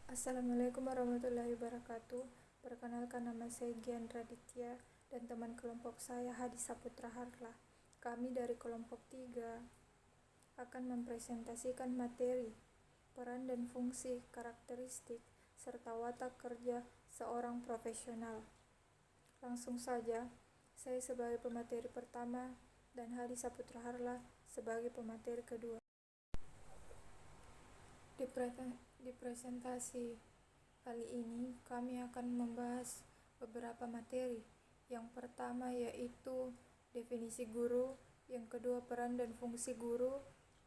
Assalamualaikum warahmatullahi wabarakatuh. Perkenalkan, nama saya Gian Raditya dan teman kelompok saya Hadi Saputra Harla. Kami dari kelompok 3 akan mempresentasikan materi, peran dan fungsi, karakteristik, serta watak kerja seorang profesional. Langsung saja, saya sebagai pemateri pertama dan Hadi Saputra Harla sebagai pemateri kedua. Di presentasi kali ini kami akan membahas beberapa materi. Yang pertama yaitu definisi guru, yang kedua peran dan fungsi guru,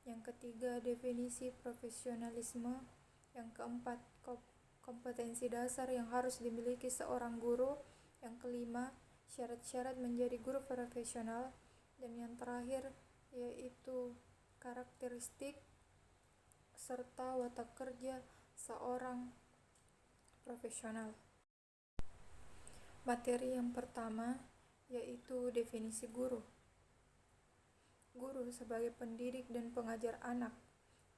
yang ketiga definisi profesionalisme, yang keempat kompetensi dasar yang harus dimiliki seorang guru, yang kelima syarat-syarat menjadi guru profesional, dan yang terakhir yaitu karakteristik serta watak kerja seorang profesional. Materi yang pertama yaitu definisi guru. Guru sebagai pendidik dan pengajar anak.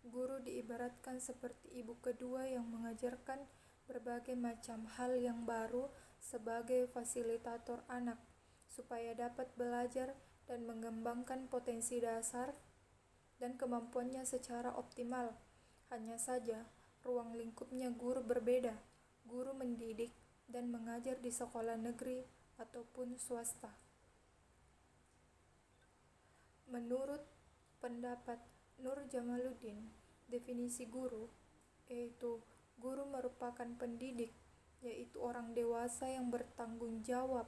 Guru diibaratkan seperti ibu kedua yang mengajarkan berbagai macam hal yang baru sebagai fasilitator anak supaya dapat belajar dan mengembangkan potensi dasar dan kemampuannya secara optimal. Hanya saja, ruang lingkupnya guru berbeda. Guru mendidik dan mengajar di sekolah negeri ataupun swasta. Menurut pendapat Nur Jamaluddin, definisi guru yaitu guru merupakan pendidik, yaitu orang dewasa yang bertanggung jawab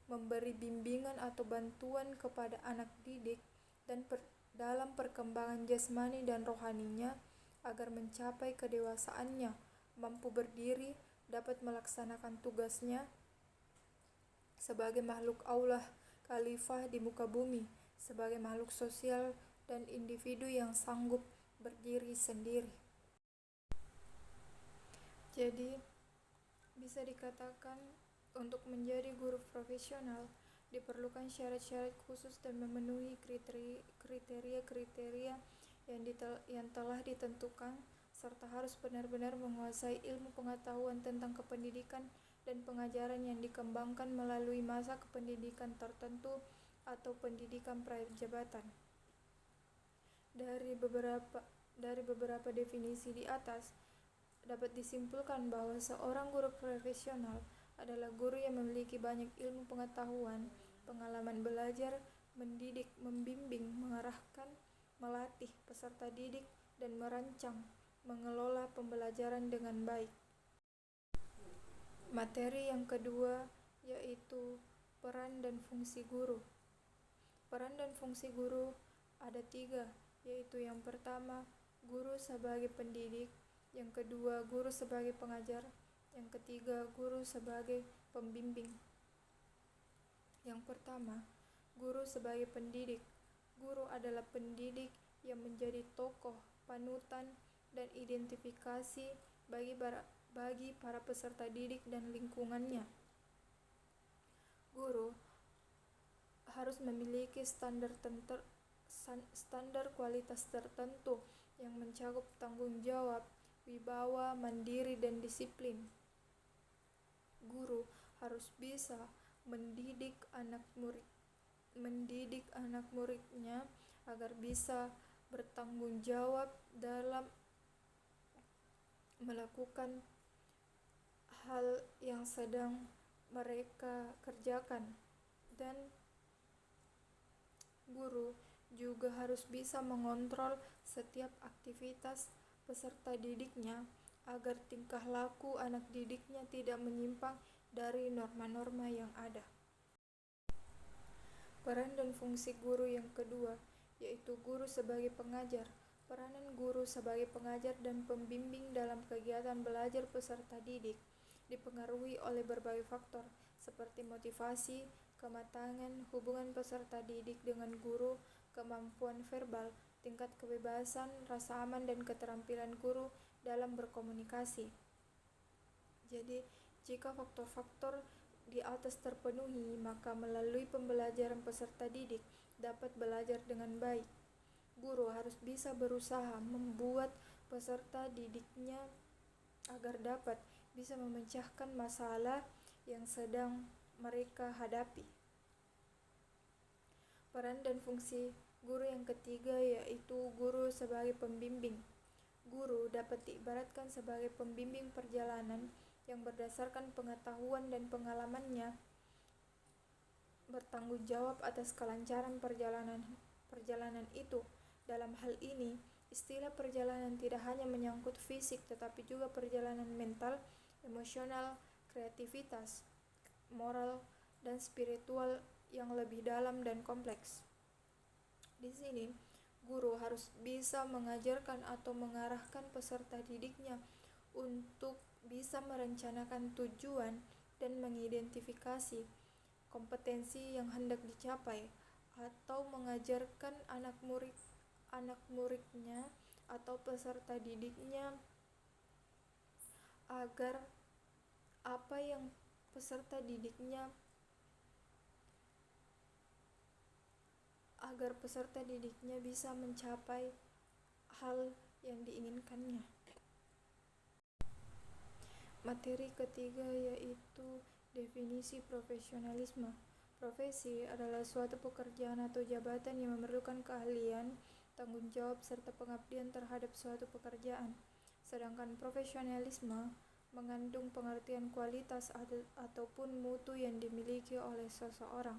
memberi bimbingan atau bantuan kepada anak didik dan dalam perkembangan jasmani dan rohaninya agar mencapai kedewasaannya, mampu berdiri, dapat melaksanakan tugasnya sebagai makhluk Allah, khalifah di muka bumi, sebagai makhluk sosial dan individu yang sanggup berdiri sendiri. Jadi, bisa dikatakan untuk menjadi guru profesional diperlukan syarat-syarat khusus dan memenuhi kriteria-kriteria yang telah ditentukan, serta harus benar-benar menguasai ilmu pengetahuan tentang kependidikan dan pengajaran yang dikembangkan melalui masa kependidikan tertentu atau pendidikan prajabatan. Dari beberapa definisi di atas, dapat disimpulkan bahwa seorang guru profesional adalah guru yang memiliki banyak ilmu pengetahuan, pengalaman belajar, mendidik, membimbing, mengarahkan, melatih peserta didik, dan merancang, mengelola pembelajaran dengan baik. Materi yang kedua yaitu peran dan fungsi guru. Peran dan fungsi guru ada 3, yaitu yang pertama, guru sebagai pendidik, yang kedua, guru sebagai pengajar, yang ketiga, guru sebagai pembimbing. Yang pertama, guru sebagai pendidik. Guru adalah pendidik yang menjadi tokoh, panutan, dan identifikasi bagi para peserta didik dan lingkungannya. Guru harus memiliki standar kualitas tertentu yang mencakup tanggung jawab, wibawa, mandiri, dan disiplin. Guru harus bisa mendidik anak muridnya agar bisa bertanggung jawab dalam melakukan hal yang sedang mereka kerjakan, dan guru juga harus bisa mengontrol setiap aktivitas peserta didiknya agar tingkah laku anak didiknya tidak menyimpang dari norma-norma yang ada. Peran dan fungsi guru yang kedua yaitu guru sebagai pengajar. Peranan guru sebagai pengajar dan pembimbing dalam kegiatan belajar peserta didik dipengaruhi oleh berbagai faktor seperti motivasi, kematangan hubungan peserta didik dengan guru, kemampuan verbal, tingkat kebebasan, rasa aman, dan keterampilan guru dalam berkomunikasi. Jadi, jika faktor-faktor di atas terpenuhi, maka melalui pembelajaran peserta didik dapat belajar dengan baik. Guru harus bisa berusaha membuat peserta didiknya agar dapat bisa memecahkan masalah yang sedang mereka hadapi. Peran dan fungsi guru yang ketiga yaitu guru sebagai pembimbing. Guru dapat diibaratkan sebagai pembimbing perjalanan yang berdasarkan pengetahuan dan pengalamannya bertanggung jawab atas kelancaran perjalanan itu. Dalam hal ini, istilah perjalanan tidak hanya menyangkut fisik tetapi juga perjalanan mental, emosional, kreativitas, moral, dan spiritual yang lebih dalam dan kompleks. Di sini, guru harus bisa mengajarkan atau mengarahkan peserta didiknya untuk bisa merencanakan tujuan dan mengidentifikasi kompetensi yang hendak dicapai, atau mengajarkan anak muridnya atau peserta didiknya agar apa yang peserta didiknya bisa mencapai hal yang diinginkannya. Materi ketiga yaitu definisi profesionalisme. Profesi adalah suatu pekerjaan atau jabatan yang memerlukan keahlian, tanggung jawab, serta pengabdian terhadap suatu pekerjaan. Sedangkan profesionalisme mengandung pengertian kualitas ataupun mutu yang dimiliki oleh seseorang.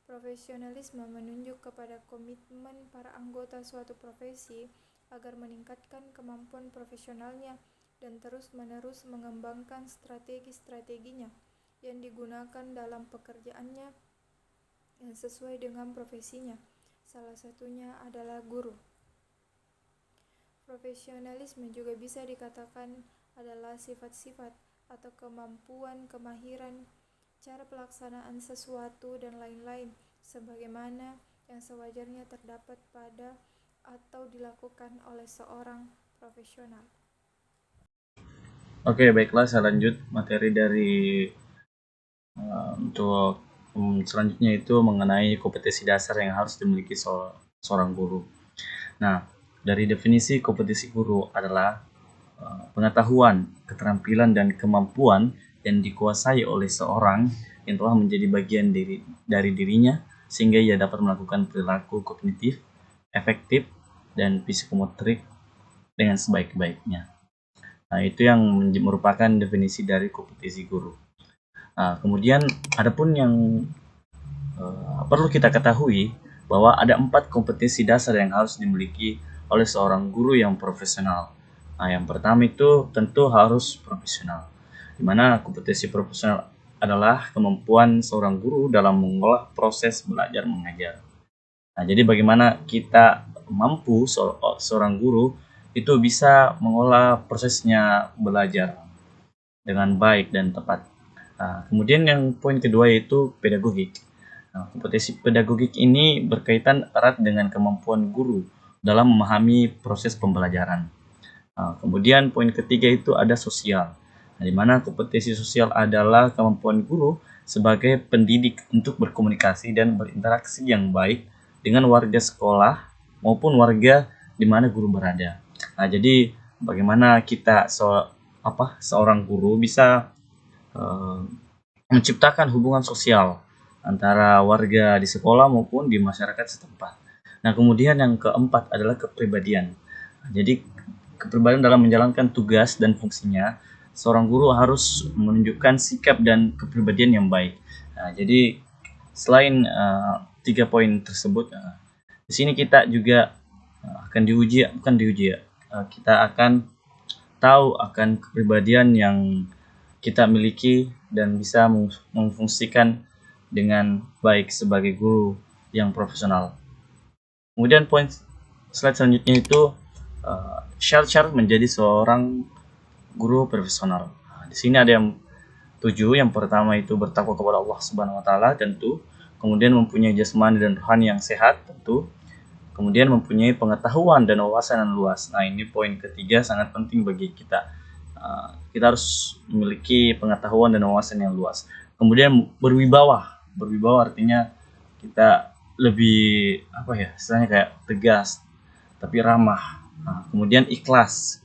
Profesionalisme menunjuk kepada komitmen para anggota suatu profesi agar meningkatkan kemampuan profesionalnya dan terus-menerus mengembangkan strategi-strateginya yang digunakan dalam pekerjaannya yang sesuai dengan profesinya. Salah satunya adalah guru. Profesionalisme juga bisa dikatakan adalah sifat-sifat atau kemampuan, kemahiran, cara pelaksanaan sesuatu, dan lain-lain, sebagaimana yang sewajarnya terdapat pada atau dilakukan oleh seorang profesional. Oke, baiklah, saya lanjut materi dari untuk selanjutnya itu mengenai kompetensi dasar yang harus dimiliki seorang guru. Nah, dari definisi kompetensi guru adalah pengetahuan, keterampilan, dan kemampuan yang dikuasai oleh seorang yang telah menjadi bagian dari dirinya sehingga ia dapat melakukan perilaku kognitif, efektif, dan psikomotorik dengan sebaik-baiknya. Nah, itu yang merupakan definisi dari kompetensi guru. Nah, kemudian adapun yang perlu kita ketahui bahwa ada 4 kompetensi dasar yang harus dimiliki oleh seorang guru yang profesional. Nah, yang pertama itu tentu harus profesional, di mana kompetensi profesional adalah kemampuan seorang guru dalam mengolah proses belajar mengajar. Nah, jadi bagaimana kita mampu seorang guru itu bisa mengolah prosesnya belajar dengan baik dan tepat. Nah, kemudian yang poin kedua yaitu pedagogik. Nah, kompetensi pedagogik ini berkaitan erat dengan kemampuan guru dalam memahami proses pembelajaran. Nah, kemudian poin ketiga itu ada sosial, nah, di mana kompetensi sosial adalah kemampuan guru sebagai pendidik untuk berkomunikasi dan berinteraksi yang baik dengan warga sekolah maupun warga di mana guru berada. Nah, jadi bagaimana kita seorang guru bisa menciptakan hubungan sosial antara warga di sekolah maupun di masyarakat setempat. Nah, kemudian yang keempat adalah kepribadian. Jadi kepribadian dalam menjalankan tugas dan fungsinya, seorang guru harus menunjukkan sikap dan kepribadian yang baik. Nah, jadi selain 3 poin tersebut, di sini kita juga akan kita akan tahu akan kepribadian yang kita miliki dan bisa memfungsikan dengan baik sebagai guru yang profesional. Kemudian poin slide selanjutnya itu syarat-syarat menjadi seorang guru profesional. Nah, di sini ada yang 7. Yang pertama itu bertakwa kepada Allah Subhanahu wa taala tentu. Kemudian mempunyai jasmani dan rohani yang sehat tentu. Kemudian mempunyai pengetahuan dan wawasan yang luas. Nah, ini poin ketiga sangat penting bagi kita. Kita harus memiliki pengetahuan dan wawasan yang luas. Kemudian berwibawa. Berwibawa artinya kita lebih istilahnya kayak tegas tapi ramah. Nah, kemudian ikhlas.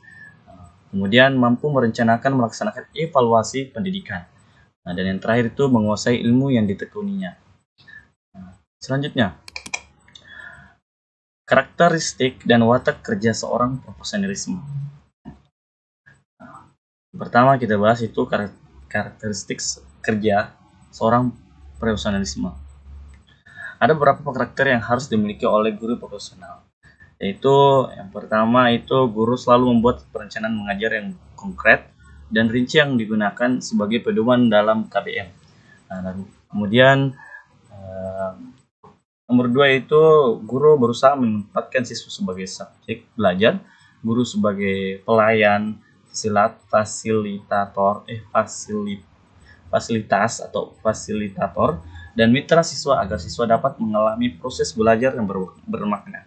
Kemudian mampu merencanakan melaksanakan evaluasi pendidikan. Nah, dan yang terakhir itu menguasai ilmu yang ditekuninya. Selanjutnya, karakteristik dan watak kerja seorang profesionalisme. Pertama kita bahas itu karakteristik kerja seorang profesionalisme. Ada beberapa karakter yang harus dimiliki oleh guru profesional. Yaitu yang pertama itu guru selalu membuat perencanaan mengajar yang konkret dan rinci yang digunakan sebagai pedoman dalam KBM. Nah, dan kemudian nomor 2 itu guru berusaha menempatkan siswa sebagai subjek belajar, guru sebagai pelayan, fasilitator, dan mitra siswa agar siswa dapat mengalami proses belajar yang bermakna.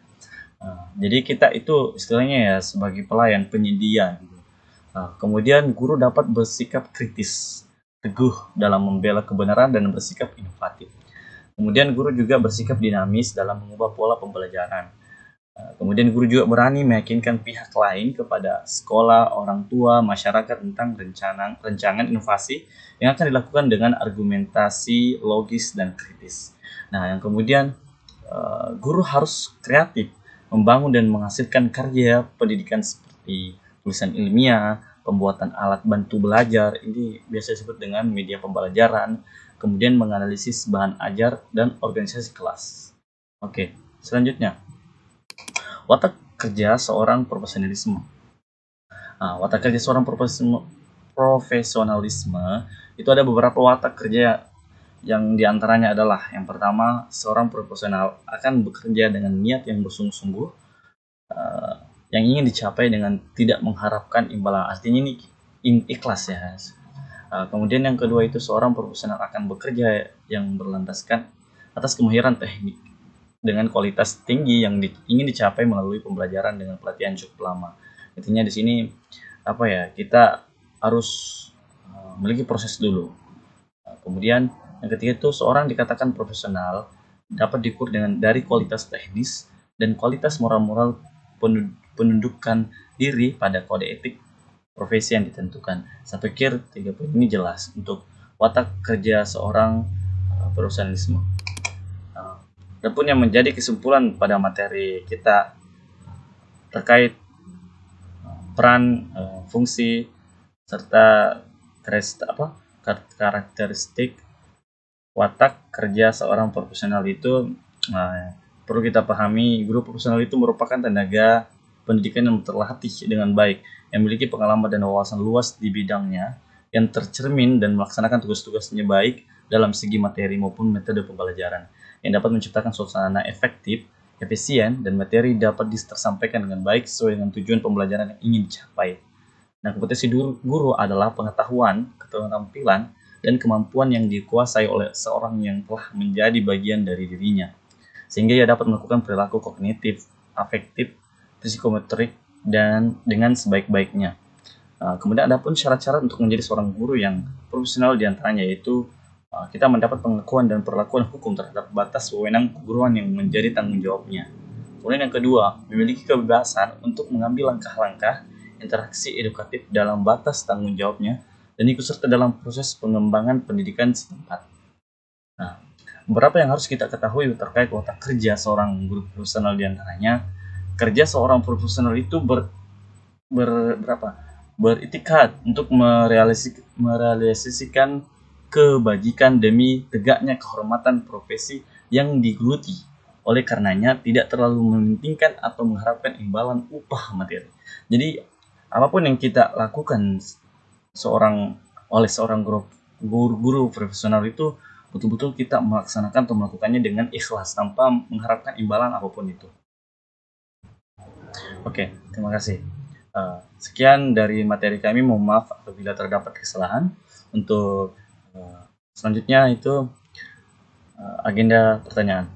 Jadi kita itu istilahnya ya sebagai pelayan, penyedia gitu. Kemudian guru dapat bersikap kritis, teguh dalam membela kebenaran dan bersikap inovatif. Kemudian guru juga bersikap dinamis dalam mengubah pola pembelajaran. Kemudian guru juga berani meyakinkan pihak lain kepada sekolah, orang tua, masyarakat tentang rancangan inovasi yang akan dilakukan dengan argumentasi logis dan kritis. Nah, yang kemudian guru harus kreatif, membangun dan menghasilkan karya pendidikan seperti tulisan ilmiah, pembuatan alat bantu belajar, ini biasa disebut dengan media pembelajaran, kemudian menganalisis bahan ajar dan organisasi kelas. Oke, selanjutnya. Watak kerja seorang profesionalisme. Watak kerja seorang profesionalisme itu ada beberapa watak kerja yang diantaranya adalah yang pertama, seorang profesional akan bekerja dengan niat yang bersungguh-sungguh, yang ingin dicapai dengan tidak mengharapkan imbalan. Artinya ini ikhlas ya. Kemudian yang kedua itu seorang profesional akan bekerja yang berlandaskan atas kemahiran teknik dengan kualitas tinggi yang ingin dicapai melalui pembelajaran dengan pelatihan cukup lama. Intinya di sini kita harus memiliki proses dulu. Kemudian yang ketiga itu seorang dikatakan profesional dapat diukur dari kualitas teknis dan kualitas moral penundukan diri pada kode etik profesi yang ditentukan. Saya pikir 3 poin ini jelas untuk watak kerja seorang profesionalisme. Dan pun yang menjadi kesimpulan pada materi kita terkait peran, fungsi, serta karakteristik watak kerja seorang profesional itu perlu kita pahami. Guru profesional itu merupakan tenaga pendidikan yang terlatih dengan baik, yang memiliki pengalaman dan wawasan luas di bidangnya, yang tercermin dan melaksanakan tugas-tugasnya baik dalam segi materi maupun metode pembelajaran, yang dapat menciptakan suasana efektif, efisien, dan materi dapat tersampaikan dengan baik sesuai dengan tujuan pembelajaran yang ingin dicapai. Nah, kompetensi guru adalah pengetahuan, keterampilan, dan kemampuan yang dikuasai oleh seorang yang telah menjadi bagian dari dirinya, sehingga ia dapat melakukan perilaku kognitif, afektif, psikometrik, dan dengan sebaik-baiknya. Kemudian ada pun syarat-syarat untuk menjadi seorang guru yang profesional diantaranya yaitu kita mendapat pengakuan dan perlakuan hukum terhadap batas wewenang keguruan yang menjadi tanggung jawabnya. Kemudian yang kedua, memiliki kebebasan untuk mengambil langkah-langkah interaksi edukatif dalam batas tanggung jawabnya dan ikut serta dalam proses pengembangan pendidikan setempat. Nah, beberapa yang harus kita ketahui terkait watak kerja seorang guru profesional diantaranya, kerja seorang profesional itu beritikad untuk merealisasikan kebajikan demi tegaknya kehormatan profesi yang digeluti. Oleh karenanya tidak terlalu mementingkan atau mengharapkan imbalan upah materi. Jadi apapun yang kita lakukan oleh seorang guru profesional itu betul-betul kita melaksanakan atau melakukannya dengan ikhlas tanpa mengharapkan imbalan apapun itu. Oke, terima kasih. Sekian dari materi kami. Mohon maaf apabila terdapat kesalahan. Untuk selanjutnya itu agenda pertanyaan.